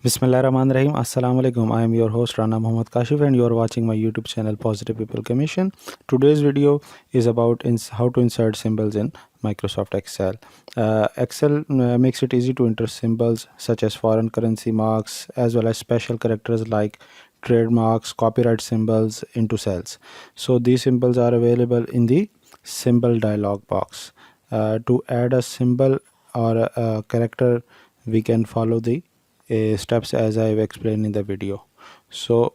Bismillahirrahmanirrahim. Assalamu alaikum. I am your host Rana Muhammad Kashif and you are watching my YouTube channel Positive People Commission. Today's video is about how to insert symbols in Microsoft Excel. Excel makes it easy to enter symbols such as foreign currency marks as well as special characters like trademarks, copyright symbols into cells. So these symbols are available in the symbol dialog box. To add a symbol or a character, we can follow the steps as I've explained in the video. So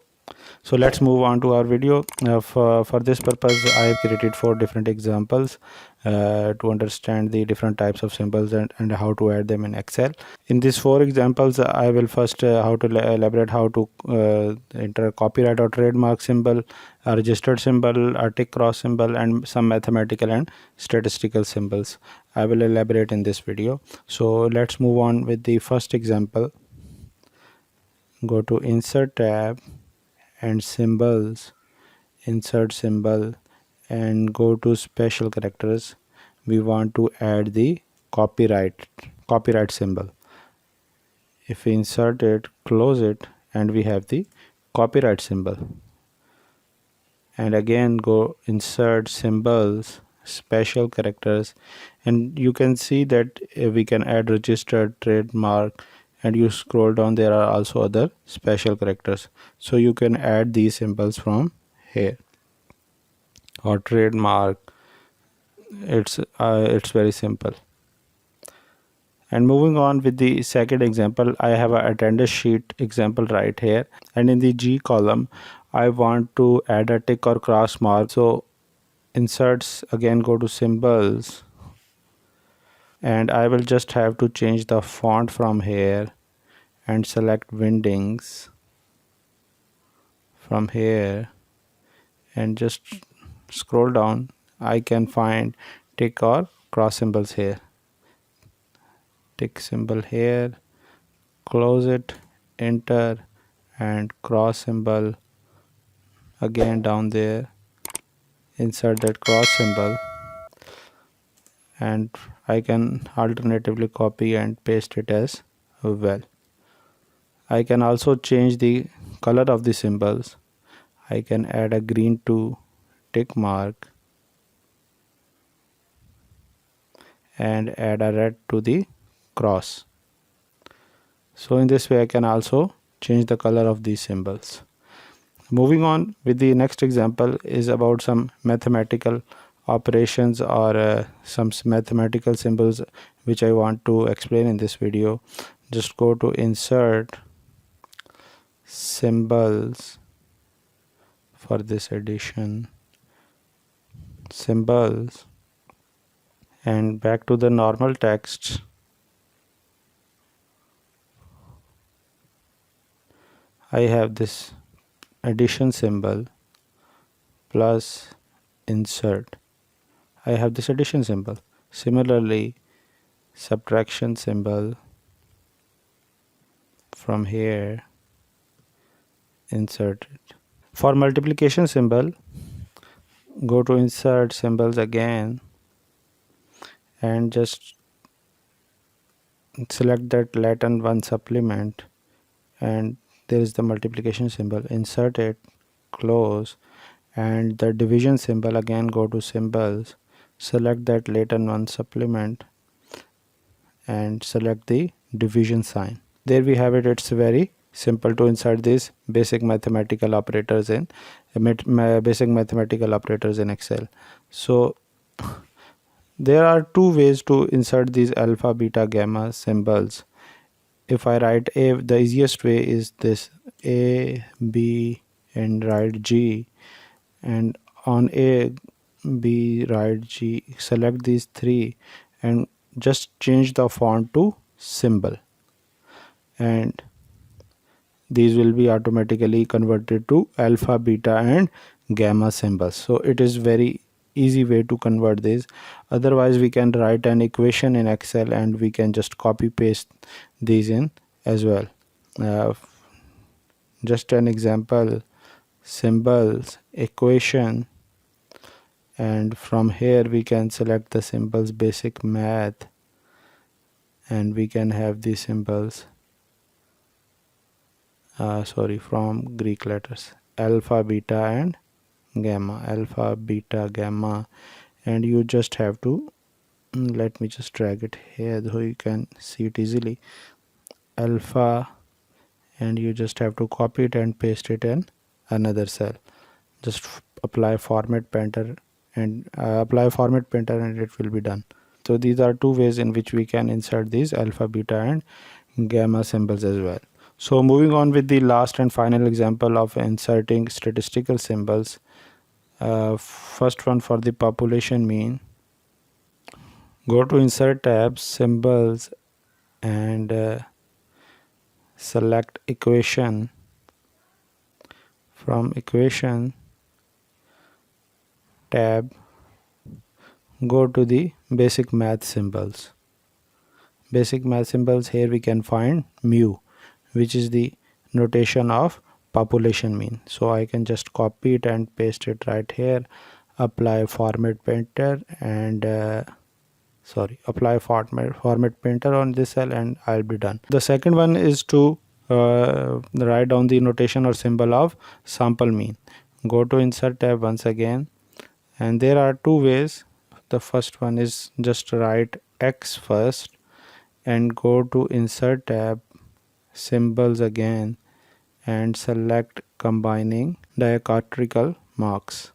let's move on to our video. For this purpose I have created 4 different examples to understand the different types of symbols and how to add them in Excel. In these 4 examples I will first how to elaborate how to enter a copyright or trademark symbol, a registered symbol, a tick cross symbol, and some mathematical and statistical symbols. I will elaborate in this video. So let's move on with the first example. Go to Insert tab and Symbols, Insert Symbol, and go to Special Characters. We want to add the copyright symbol. If we insert it, close it, and we have the copyright symbol. And again go Insert Symbols, Special Characters, and you can see that we can add registered, trademark, and you scroll down, there are also other special characters, so you can add these symbols from here. Or trademark, it's very simple. And moving on with the second example, I have a attendance sheet example right here, and in the G column I want to add a tick or cross mark. So inserts, again go to Symbols, and I will just have to change the font from here and select Windings from here and just scroll down. I can find tick or cross symbols here. Tick symbol here, close it, enter, and cross symbol again down there. Insert that cross symbol, and I can alternatively copy and paste it as well. I can also change the color of the symbols. I can add a green to tick mark and add a red to the cross. So in this way I can also change the color of these symbols. Moving on with the next example is about some mathematical operations or some mathematical symbols which I want to explain in this video. Just go to Insert, Symbols, for this addition, Symbols, and back to the normal text. I have this addition symbol plus insert. I have this addition symbol. Similarly, subtraction symbol from here, insert it. For multiplication symbol, go to Insert, Symbols again, and just select that Latin 1 supplement, and there is the multiplication symbol. Insert it, close, and the division symbol, again go to Symbols, select that Latin 1 supplement, and select the division sign. There we have it. It's very simple to insert these basic mathematical operators in Excel. So there are 2 ways to insert these alpha, beta, gamma symbols. If I write A, the easiest way is this: A, B, and write G, and on A, B, write G, select these 3 and just change the font to symbol, and these will be automatically converted to alpha, beta, and gamma symbols. So it is very easy way to convert these. Otherwise we can write an equation in Excel and we can just copy paste these in as well. Just an example: symbols, equation, and from here we can select the symbols basic math, and we can have these symbols sorry, from Greek letters alpha, beta and gamma, alpha, beta, gamma. And you just have to let me just drag it here so you can see it easily. Alpha, and you just have to copy it and paste it in another cell. Just apply format painter and it will be done. So these are two ways in which we can insert these alpha, beta and gamma symbols as well. So moving on with the last and final example of inserting statistical symbols. First one for the population mean. Go to insert tab, symbols, and select equation. From equation tab, go to the basic math symbols. Basic math symbols, here we can find mu, which is the notation of population mean. So I can just copy it and paste it right here, apply format painter and apply format painter on this cell, and I'll be done. The second one is to write down the notation or symbol of sample mean. Go to insert tab once again, and there are two ways. The first one is just write X first and go to insert tab, symbols again, and select combining diacritical marks,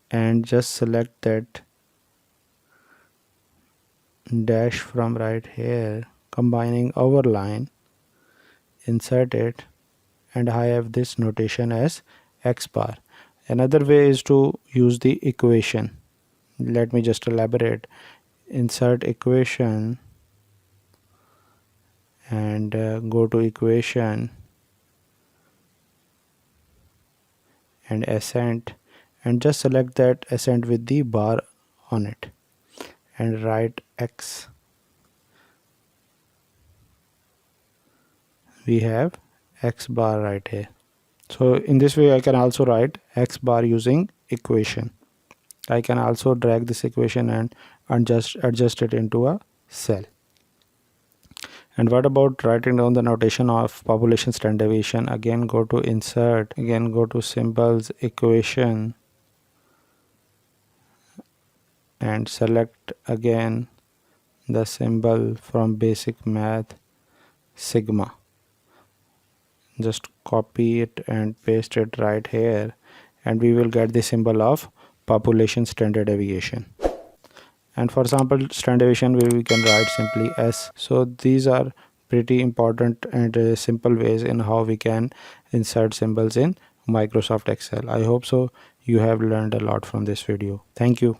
and just select that dash from right here, combining over line, insert it, and I have this notation as X bar. Another way is to use the equation. Let me just elaborate. Insert equation and go to equation and ascent, and just select that ascent with the bar on it and write X. We have X bar right here. So in this way I can also write X bar using equation. I can also drag this equation and adjust it into a cell. And what about writing down the notation of population standard deviation? Again, go to insert, again go to symbols, equation, and select again the symbol from basic math, sigma. Just copy it and paste it right here, and we will get the symbol of population standard deviation. And for sample standard deviation, we can write simply S. So these are pretty important and simple ways in how we can insert symbols in Microsoft Excel. I hope so you have learned a lot from this video. Thank you.